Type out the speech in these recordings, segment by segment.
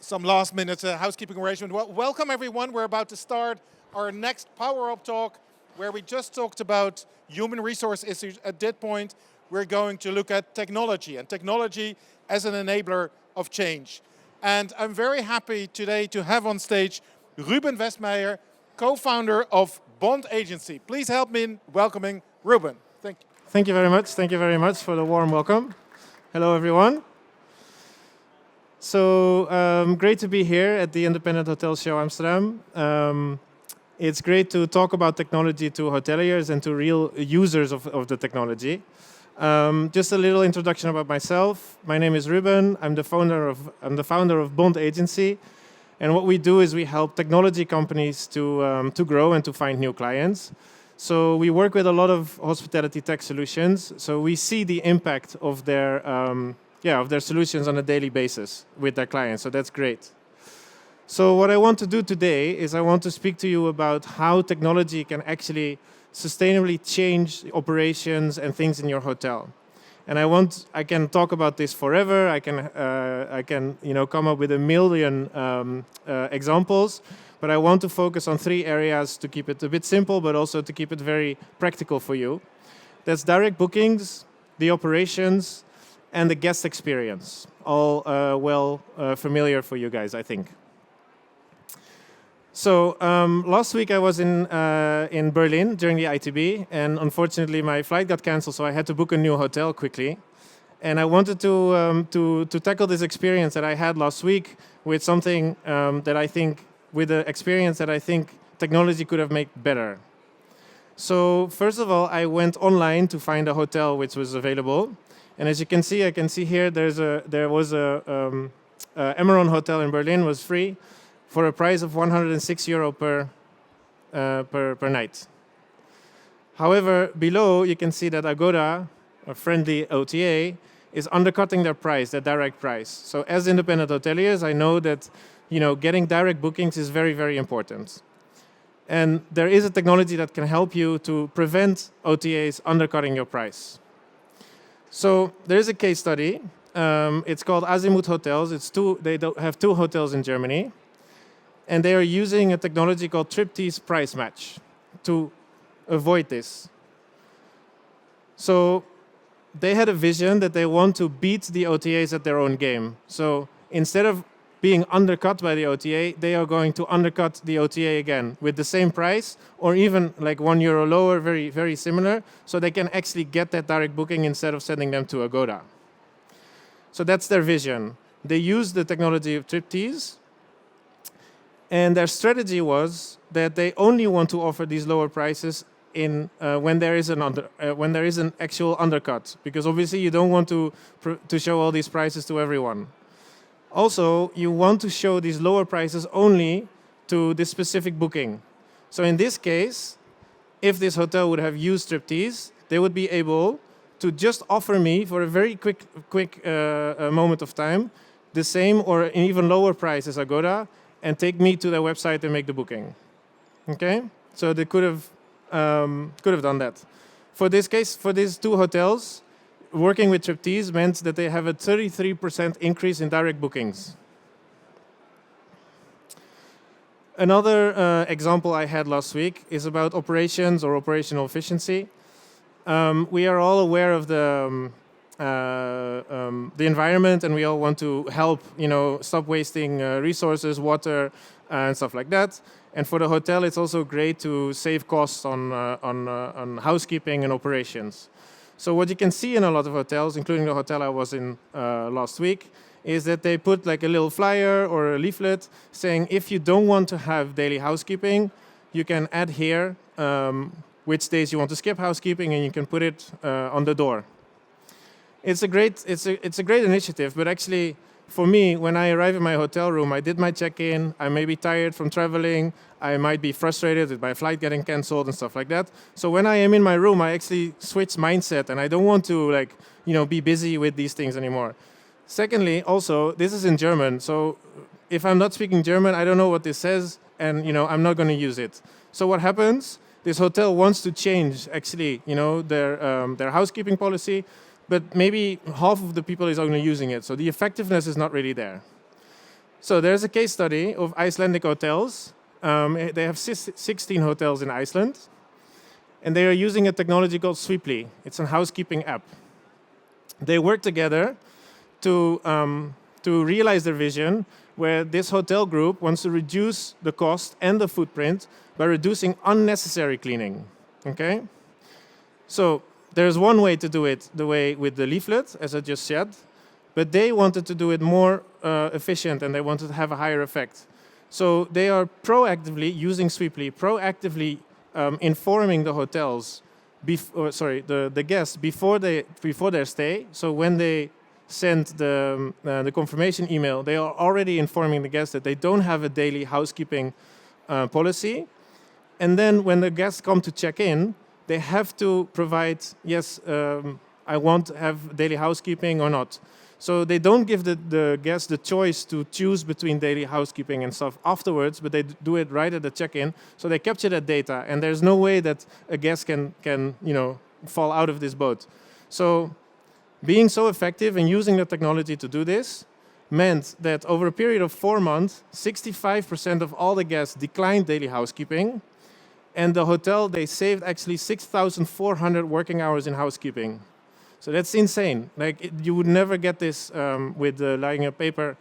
some last minute housekeeping arrangement. Well, welcome everyone. We're about to start our next Power Up talk where we just talked about human resource issues. At that point, we're going to look at technology and technology as an enabler of change. And I'm very happy today to have on stage Ruben Westmeijer, co-founder of Bond Agency. Please help me in welcoming Ruben. Thank you. Thank you very much. Thank you very much for the warm welcome. Hello, everyone. So great to be here at the Independent Hotel Show Amsterdam. It's great to talk about technology to hoteliers and to real users of the technology. Just a little introduction about myself. My name is Ruben. I'm the founder of Bond Agency. And what we do is we help technology companies to grow and to find new clients. So we work with a lot of hospitality tech solutions. So we see the impact of their solutions on a daily basis with their clients. So that's great. So what I want to do today is I want to speak to you about how technology can actually sustainably change operations and things in your hotel. And I can talk about this forever. I can come up with a million examples. But I want to focus on 3 areas to keep it a bit simple, but also to keep it very practical for you. That's direct bookings, the operations, and the guest experience. All familiar for you guys, I think. So last week I was in Berlin during the ITB, and unfortunately my flight got canceled, so I had to book a new hotel quickly. And I wanted to tackle this experience that I had last week with something with the experience that I think technology could have made better. So first of all, I went online to find a hotel which was available. And as you can see, I can see here there was a Emeron hotel in Berlin was free for a price of €106 per night. However, below you can see that Agoda, a friendly OTA, is undercutting their direct price. So as independent hoteliers, I know that getting direct bookings is very, very important. And there is a technology that can help you to prevent OTAs undercutting your price. So there is a case study. It's called Azimuth Hotels. They have 2 hotels in Germany. And they are using a technology called Triptease Price Match to avoid this. So they had a vision that they want to beat the OTAs at their own game. So instead of being undercut by the OTA, they are going to undercut the OTA again with the same price or even like €1 lower, very, very similar, so they can actually get that direct booking instead of sending them to Agoda. So that's their vision. They use the technology of Triptease, and their strategy was that they only want to offer these lower prices when there is an actual undercut, because obviously you don't want to show all these prices to everyone. Also, you want to show these lower prices only to this specific booking. So in this case, if this hotel would have used Triptease, they would be able to just offer me for a very quick moment of time the same or an even lower price as Agoda and take me to their website and make the booking. Okay? So they could have done that. For this case, for these 2 hotels, working with Triptease meant that they have a 33% increase in direct bookings. Another example I had last week is about operations or operational efficiency. We are all aware of the environment, and we all want to help, stop wasting resources, water, and stuff like that. And for the hotel, it's also great to save costs on housekeeping and operations. So what you can see in a lot of hotels, including the hotel I was in last week, is that they put like a little flyer or a leaflet saying if you don't want to have daily housekeeping, you can add here which days you want to skip housekeeping, and you can put it on the door. It's a great initiative, but actually for me, when I arrive in my hotel room, I did my check-in, I may be tired from traveling, I might be frustrated with my flight getting cancelled and stuff like that. So when I am in my room, I actually switch mindset, and I don't want to be busy with these things anymore. Secondly, also, this is in German, so if I'm not speaking German, I don't know what this says, and I'm not going to use it. So what happens? This hotel wants to change actually, their housekeeping policy, but maybe half of the people is only using it, so the effectiveness is not really there. So there's a case study of Icelandic hotels. They have 16 hotels in Iceland, and they are using a technology called Sweeply. It's a housekeeping app. They work together to realize their vision, where this hotel group wants to reduce the cost and the footprint by reducing unnecessary cleaning. Okay? So there's one way to do it, the way with the leaflet, as I just said, but they wanted to do it more efficient, and they wanted to have a higher effect. So they are proactively using Sweeply, proactively informing the hotels, the guests before their stay. So when they send the confirmation email, they are already informing the guests that they don't have a daily housekeeping policy. And then when the guests come to check in, they have to provide, yes, I want to have daily housekeeping or not. So they don't give the guests the choice to choose between daily housekeeping and stuff afterwards, but they do it right at the check-in. So they capture that data, and there's no way that a guest can fall out of this boat. So being so effective and using the technology to do this meant that over a period of 4 months, 65% of all the guests declined daily housekeeping, and the hotel, they saved actually 6,400 working hours in housekeeping. So that's insane. Like, you would never get this with lying a paper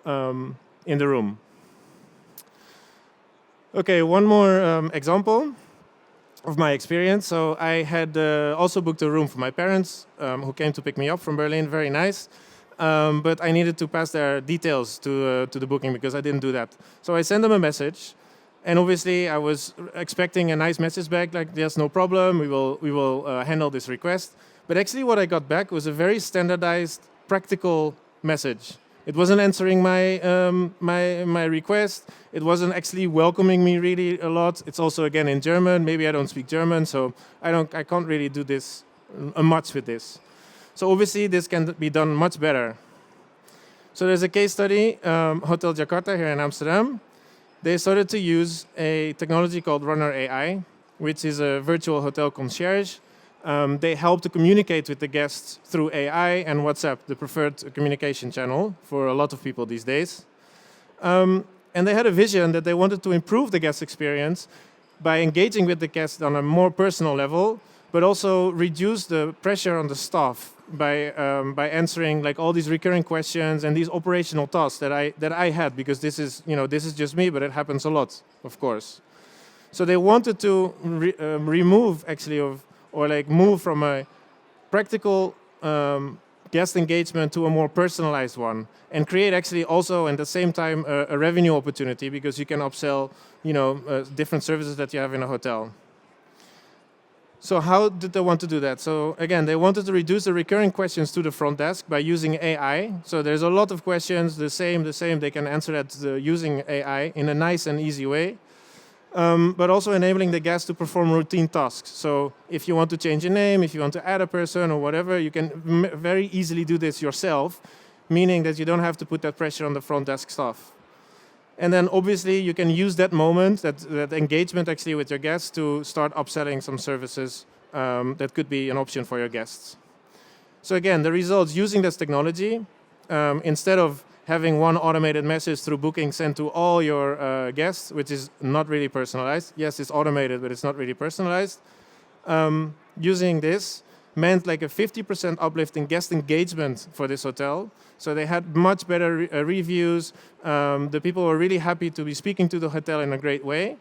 in the room. Okay, one more example of my experience. So I had also booked a room for my parents, who came to pick me up from Berlin. Very nice. But I needed to pass their details to the booking because I didn't do that. So I sent them a message. And obviously, I was expecting a nice message back, like, yes, no problem, we will handle this request. But actually, what I got back was a very standardized, practical message. It wasn't answering my request. It wasn't actually welcoming me really a lot. It's also, again, in German. Maybe I don't speak German, so I can't really do this much with this. So obviously, this can be done much better. So there's a case study, Hotel Jakarta here in Amsterdam. They started to use a technology called Runner AI, which is a virtual hotel concierge. They help to communicate with the guests through AI and WhatsApp, the preferred communication channel for a lot of people these days. And they had a vision that they wanted to improve the guest experience by engaging with the guests on a more personal level, but also reduce the pressure on the staff by answering like all these recurring questions and these operational tasks that I had, because this is just me, but it happens a lot, of course. So they wanted to remove actually move from a practical guest engagement to a more personalized one, and create actually also at the same time a revenue opportunity, because you can upsell different services that you have in a hotel. So how did they want to do that? So again, they wanted to reduce the recurring questions to the front desk by using AI. So there's a lot of questions, the same. They can answer that using AI in a nice and easy way. But also enabling the guests to perform routine tasks. So if you want to change a name, if you want to add a person or whatever, you can very easily do this yourself, meaning that you don't have to put that pressure on the front desk staff. And then obviously you can use that moment, that engagement actually with your guests, to start upselling some services that could be an option for your guests. So again, the results using this technology, instead of having one automated message through booking sent to all your guests, which is not really personalized. Yes, it's automated, but it's not really personalized. Using this meant like a 50% uplift in guest engagement for this hotel. So they had much better reviews. The people were really happy to be speaking to the hotel in a great way.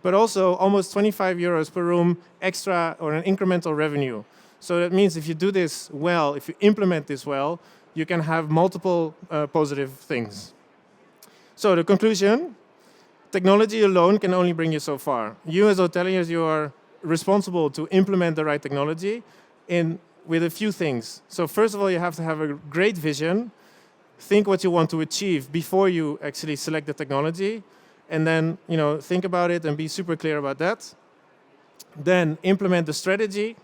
But also almost 25 euros per room extra or an incremental revenue. So that means if you do this well, if you implement this well, you can have multiple positive things. So the conclusion, technology alone can only bring you so far. You as hoteliers, you are responsible to implement the right technology with a few things. So first of all, you have to have a great vision, think what you want to achieve before you actually select the technology, and then think about it and be super clear about that. Then implement the strategy,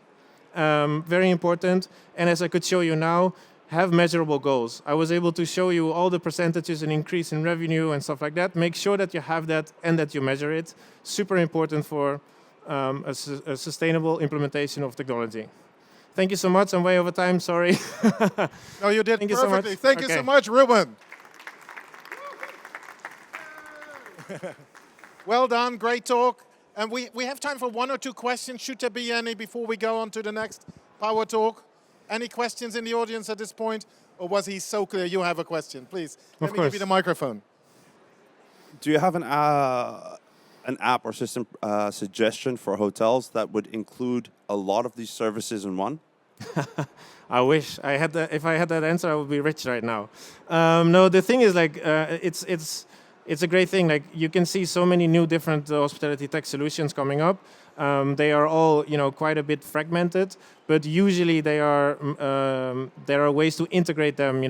very important. And as I could show you now, have measurable goals. I was able to show you all the percentages and increase in revenue and stuff like that. Make sure that you have that and that you measure it. Super important for a sustainable implementation of technology. Thank you so much. I'm way over time, sorry. No, you did Thank perfectly. You so much. Thank you so much, Ruben. Well done, great talk. And we have time for one or two questions, should there be any, before we go on to the next Power Talk. Any questions in the audience at this point? Or was he so clear? You have a question, please. Let me give you the microphone. Do you have an app or system suggestion for hotels that would include a lot of these services in one? I wish I had that. If I had that answer, I would be rich right now. No, the thing is, like, it's a great thing. Like, you can see so many new different hospitality tech solutions coming up. They are all, quite a bit fragmented, but usually there are ways to integrate them,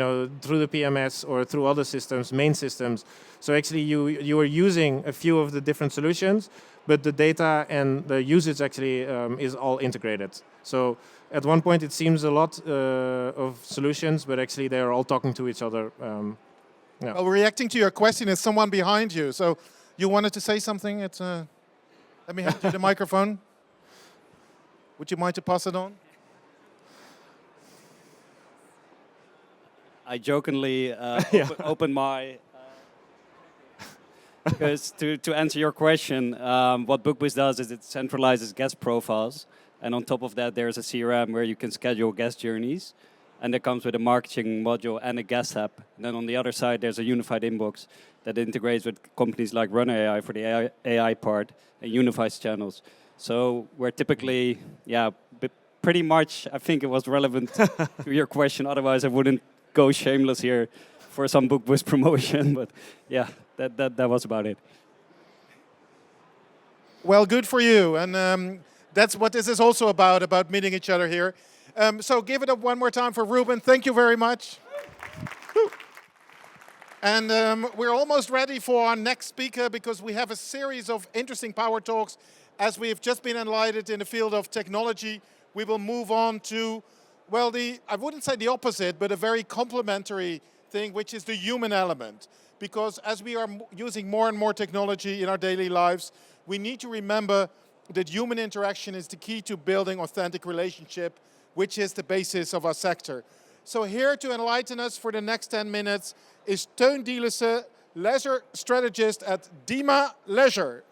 through the PMS or through other systems, main systems. So actually, you are using a few of the different solutions, but the data and the usage actually is all integrated. So at one point, it seems a lot of solutions, but actually they are all talking to each other. Yeah. Well, reacting to your question is someone behind you. So you wanted to say something? Let me hand you the microphone. Would you mind to pass it on? I jokingly open my... Because to answer your question, what BookBiz does is it centralizes guest profiles. And on top of that, there's a CRM where you can schedule guest journeys. And that comes with a marketing module and a guest app. And then on the other side, there's a unified inbox that integrates with companies like Runner AI for the AI part and unifies channels. So we're typically, pretty much, I think it was relevant to your question. Otherwise, I wouldn't go shameless here for some BookBiz promotion. But yeah, that was about it. Well, good for you. And that's what this is also about meeting each other here. So give it up one more time for Ruben. Thank you very much. And we're almost ready for our next speaker because we have a series of interesting power talks. As we've just been enlightened in the field of technology, we will move on to, well, I wouldn't say the opposite, but a very complementary thing, which is the human element. Because as we are using more and more technology in our daily lives, we need to remember that human interaction is the key to building authentic relationship, which is the basis of our sector. So here to enlighten us for the next 10 minutes is Teun Dielissen, leisure strategist at Dima Leisure.